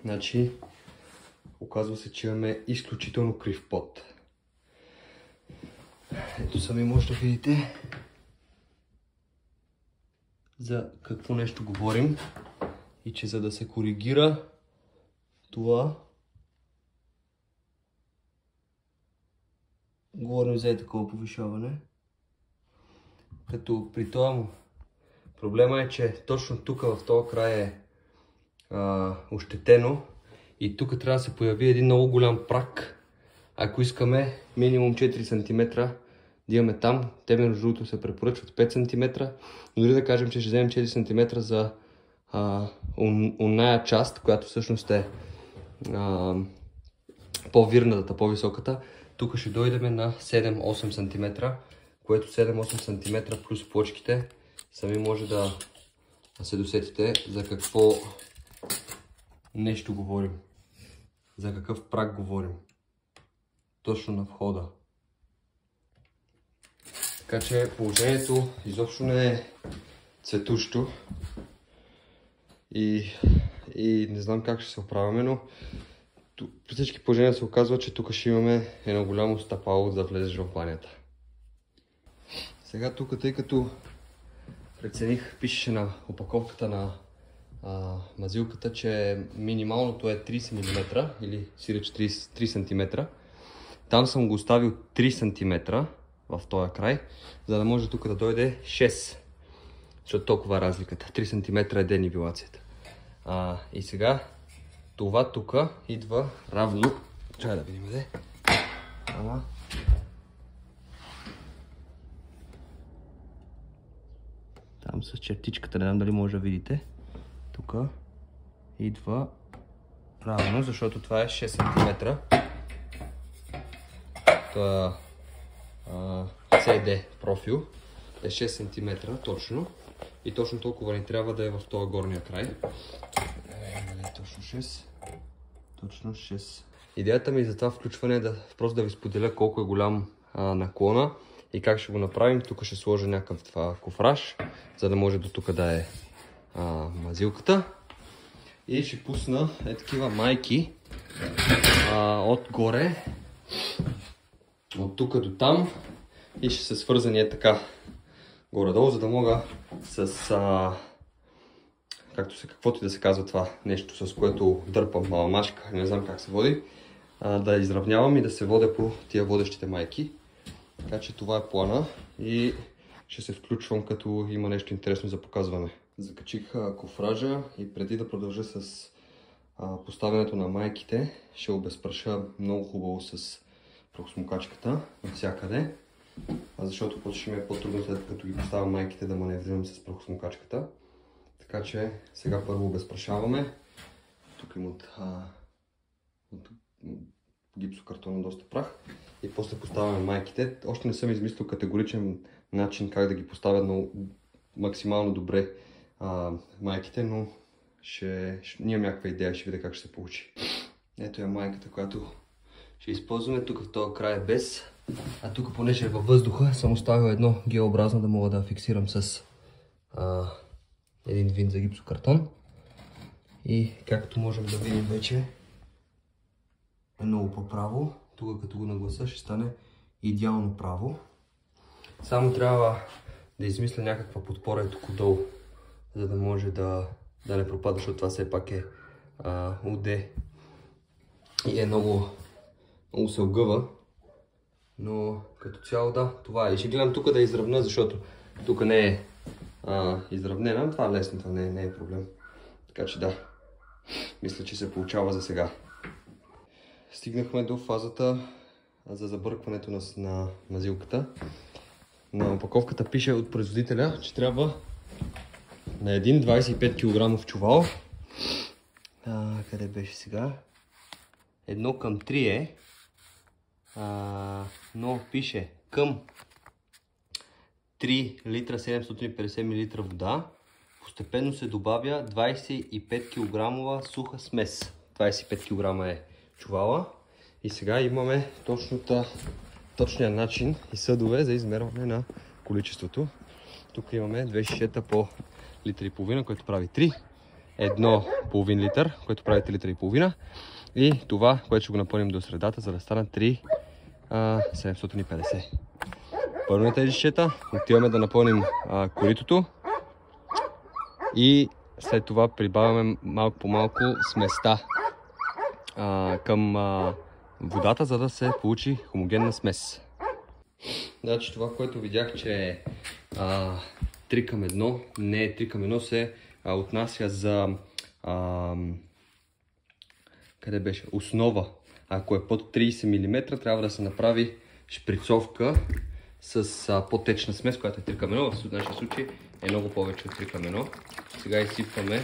Значи, оказва се, че имаме изключително крив под. Ето сами може да видите за какво нещо говорим и че за да се коригира това, говорим за такова повишаване. Като при това му проблема е, че точно тук в този край е ощетено и тук трябва да се появи един много голям прак. Ако искаме минимум 4 см да имаме там, те между другото се препоръчват 5 см, но дори да кажем, че ще вземем 4 см за оная част, която всъщност е по-вирната, по-високата, тук ще дойдем на 7-8 см, което 7-8 см плюс плочките сами може да се досетите за какво нещо говорим, за какъв прак говорим. Точно на входа. Така че положението изобщо не е цветущо и не знам как ще се оправяме, но при всички положения се оказва, че тук ще имаме едно голямо стъпало да влезеш в банята. Сега тук, тъй като прецених, пишеше на опаковката на мазилката, че минималното е 30 мм или сиреч 3 см. Там съм го оставил 3 см в този край, за да може тук да дойде 6, защото толкова е разликата. 3 см е денивелацията. И сега това тук идва равно. Чай да видим де. Там с чертичката, не знам дали може да видите. Тук идва равно, защото това е 6 см. Това CD профил е 6 см точно. И точно толкова ни трябва да е в този горния край. Точно 6. Точно 6. Идеята ми за това включване е просто да ви споделя колко е голям наклона и как ще го направим. Тук ще сложа някакъв кофраж, за да може до тук да е мазилката. И ще пусна такива майки отгоре, от тук до там и ще се свързани така горе-долу, за да мога с каквото и да се казва това нещо, с което дърпам маламачка, не знам как се води, да изравнявам и да се водя по тия водещите майки. Така че това е плана и ще се включвам, като има нещо интересно за показване. Закачих кофража и преди да продължа с поставянето на майките, ще обезпраша много хубаво с прахосмокачката навсякъде, защото после ще ми е по-трудно след като ги поставям майките да маневрирам с прахосмокачката. Така че сега първо обезпрашаваме. Тук има от гипсокартона доста прах. И после поставяме майките. Още не съм измислил категоричен начин как да ги поставя максимално добре майките, но нямам някаква идея, ще видя как ще се получи. Ето е майката, която ще използваме. Тук в този край е без, а тук понеже е във въздуха, съм оставил едно геообразно да мога да фиксирам с един винт за гипсокартон. И както можем да видим вече е много по-право. Тук като го нагласа ще стане идеално право. Само трябва да измисля някаква подпора тук долу, за да може да не пропада, защото това все пак е УД и е много се огъва. Но като цяло да, това е. И ще гледам тук да изравня, защото тук не е изравнена. Това е лесно, това не е проблем. Така че да, мисля, че се получава за сега. Стигнахме до фазата за забъркването на мазилката. На опаковката пише от производителя, че трябва на един 25 кг чувал. Къде беше сега? 1:3 е. Но пише към 3 литра 750 мл вода. Постепенно се добавя 25 кг суха смес. 25 кг е чувала. И сега имаме точния начин и съдове за измерване на количеството. Тук имаме 2 шишета по литра и половина, което прави 3. едно половин литър, което прави 3 литра и половина. И това, което ще го напълним до средата, за да станат 750. Първо тези шишета, отиваме да напълним коритото и след това прибавяме малко по малко сместа към водата, за да се получи хомогенна смес. Значи това, което видях, че е 3 към 1, не е 3 към 1, се отнася за къде беше? Основа. Ако е под 30 мм, трябва да се направи шприцовка с по-течна смес, която е 3 към 1. В нашия случай е много повече от 3 към 1. Сега изсипваме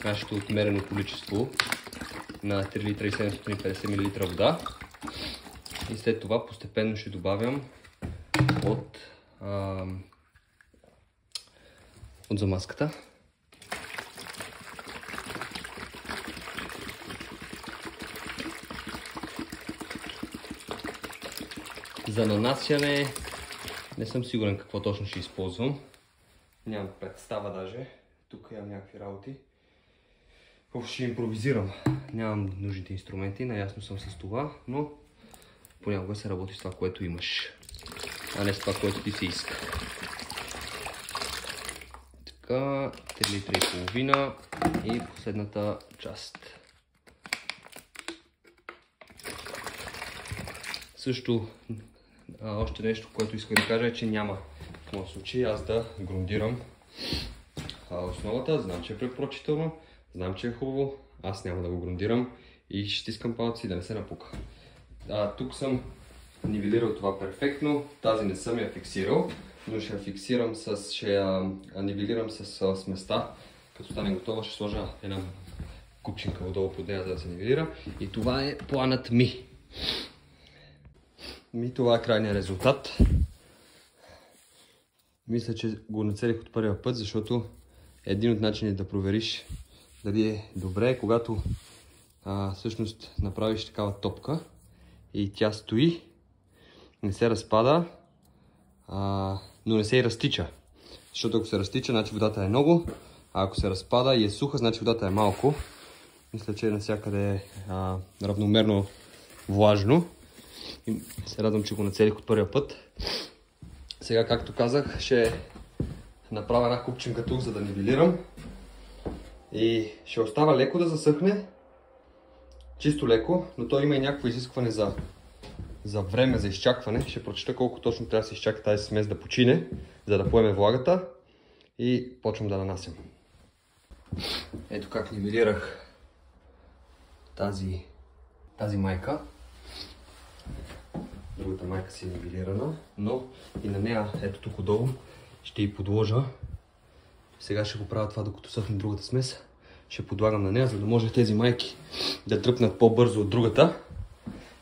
нашето отмерено количество на 3 литра и 750 мл вода. И след това постепенно ще добавям от замазката. За нанасяне не съм сигурен какво точно ще използвам. Нямам представа даже. Тук имам някакви работи. Ще импровизирам. Нямам нужните инструменти, наясно съм с това, но понякога се работи с това, което имаш, а не с това, което ти се иска. Така, 3 литра и половина и последната част. Също още нещо, което исках да кажа е, че няма в моят случай аз да грундирам основата. Знам, че е препоръчително, знам, че е хубаво, аз няма да го грундирам и ще стискам палци да не се напука. Тук съм нивелирал това перфектно, тази не съм я фиксирал, но ще я фиксирам ще я нивелирам с сместа. Като стане готова, ще сложа една купчинка отдолу под нея, за да се нивелира. И това е планът ми. Това е крайният резултат. Мисля, че го нацелих от първия път, защото един от начините да провериш дали е добре, когато всъщност направиш такава топка и тя стои, не се разпада, но не се и разтича. Защото ако се разтича, значи водата е много, а ако се разпада и е суха, значи водата е малко. Мисля, че навсякъде е равномерно влажно. И се радвам, че го нацелих от първия път. Сега, както казах, ще направя една купчинка тук, за да нивелирам. И ще остава леко да засъхне. Чисто леко, но то има и някакво изискване за време, за изчакване. Ще прочета колко точно трябва да се изчака тази смес да почине, за да поеме влагата. И почвам да нанасям. Ето как нивелирах тази майка. Другата майка си е нивелирана, но и на нея, ето тук отдолу, ще й подложа. Сега ще го правя това, докато съхне другата смес. Ще подлагам на нея, за да може тези майки да тръпнат по-бързо от другата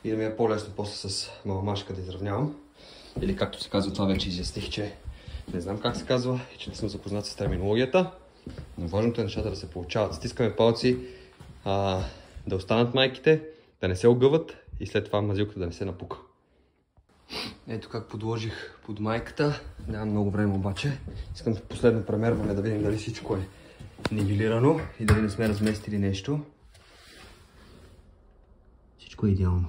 и да ми е по-лесно после с маламашка да изравнявам. Или както се казва, това вече изясних, че не знам как се казва и че не съм запознат с терминологията. Но важното е нещата да се получават. Стискаме палци, да останат майките, да не се огъват и след това мазилката да не се напука. Ето как подложих под майката. Нямам много време обаче. Искам последно премерване да видим дали всичко е нивелирано и дали не сме разместили нещо. Всичко е идеално.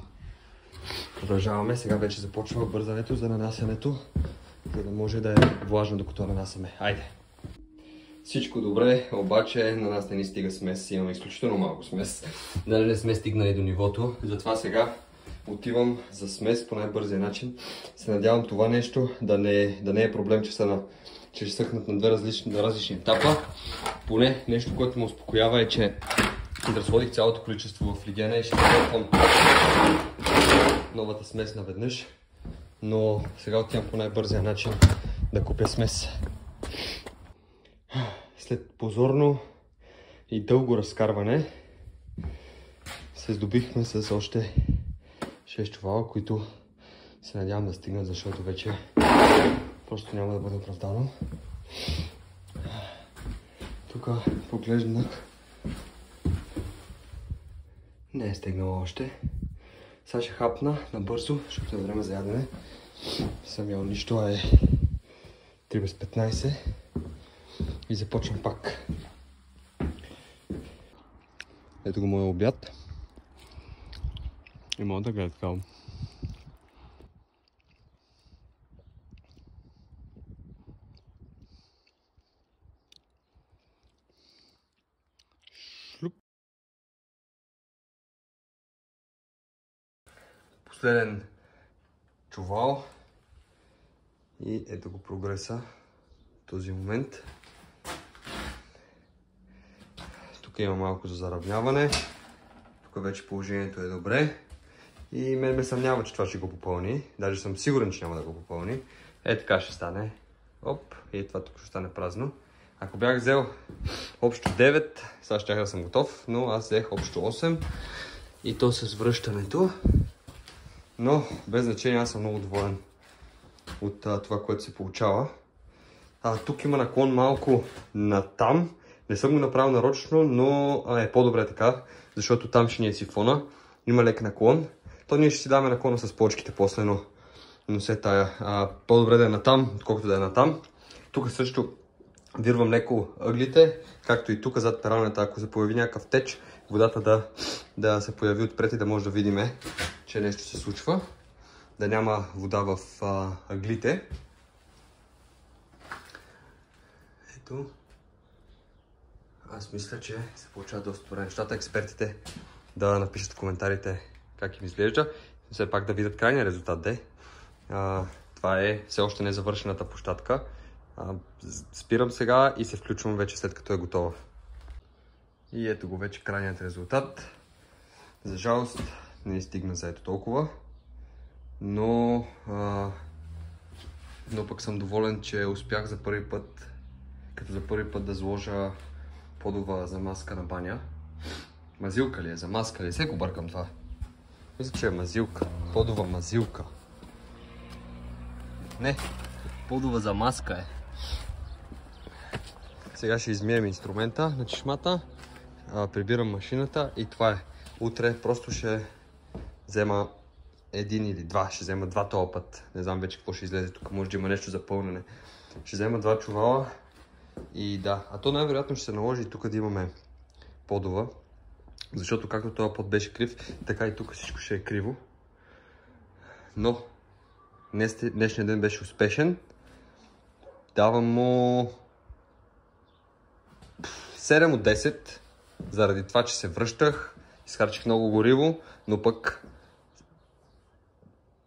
Продължаваме. Сега вече започва бързането за нанасянето, за да може да е влажно докато нанасяме. Айде! Всичко добре, обаче на нас не ни стига смес. Имаме изключително малко смес. Дали не сме стигнали до нивото. Затова сега отивам за смес по най-бързия начин. Се надявам това нещо да не е проблем, че ще съхнат на две различни етапа. Поне нещо, което ме успокоява е, че разходих цялото количество в лигена и ще приготвям новата смес наведнъж. Но сега отивам по най-бързия начин да купя смес. След позорно и дълго разкарване се здобихме с още 6 чувала, които се надявам да стигнат, защото вече просто няма да бъде оправдано. Тук поглеждах. Не е стегнала още. Сега ще хапна набързо, защото е време за ядене. Съм ял нищо, е 3 без 15. И започвам пак. Ето го моя обяд. И мога да гледа така. Последен чувал. И ето го прогреса в този момент. Тук има малко за заравняване. Тук вече положението е добре. И мен ме съмнява, че това ще го попълни. Даже съм сигурен, че няма да го попълни. Така ще стане. Оп, и това тук ще стане празно. Ако бях взел общо 9, сега щях да съм готов, но аз взех общо 8. И то с връщането. Но без значение, аз съм много доволен от това, което се получава. Тук има наклон малко натам. Не съм го направил нарочно, но е по-добре така, защото там ще ни е сифона. Има лек наклон. То ние ще си даме наклона с плочките после, но се тая. По-добре да е натам, отколкото да е натам. Тук също вирвам леко ъглите, както и тук зад пералнята, ако се появи някакъв теч, водата да се появи отпред и да може да видим, че нещо се случва. Да няма вода в ъглите. Ето. Аз мисля, че се получава доста добре нещата. Експертите да напишат в коментарите как им изглежда. Все пак да видят крайния резултат. Това е все още незавършената площадка. Спирам сега и се включвам вече след като е готова. И ето го вече крайният резултат. За жалост не стигна за ето толкова. Но пък съм доволен, че успях за първи път да заложа подова замазка на баня. Мазилка ли е? Замазка ли е? Всеко бъркам това. Мисля, че е мазилка. Подова мазилка. Не, подова замазка е. Сега ще измием инструмента на чешмата. Прибирам машината и това е. Утре просто ще взема един или два. Ще взема два този път. Не знам вече какво ще излезе тук. Може да има нещо за пълнене. Ще взема два чувала. И да, то най-вероятно ще се наложи и тук да имаме подова. Защото както този пот беше крив, така и тук всичко ще е криво. Но днешният ден беше успешен. Давам му 7 от 10. Заради това, че се връщах. Изхарчих много гориво, но пък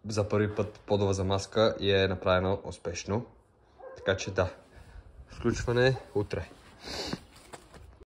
за първи път подова замазка и е направена успешно. Така че да, включване утре.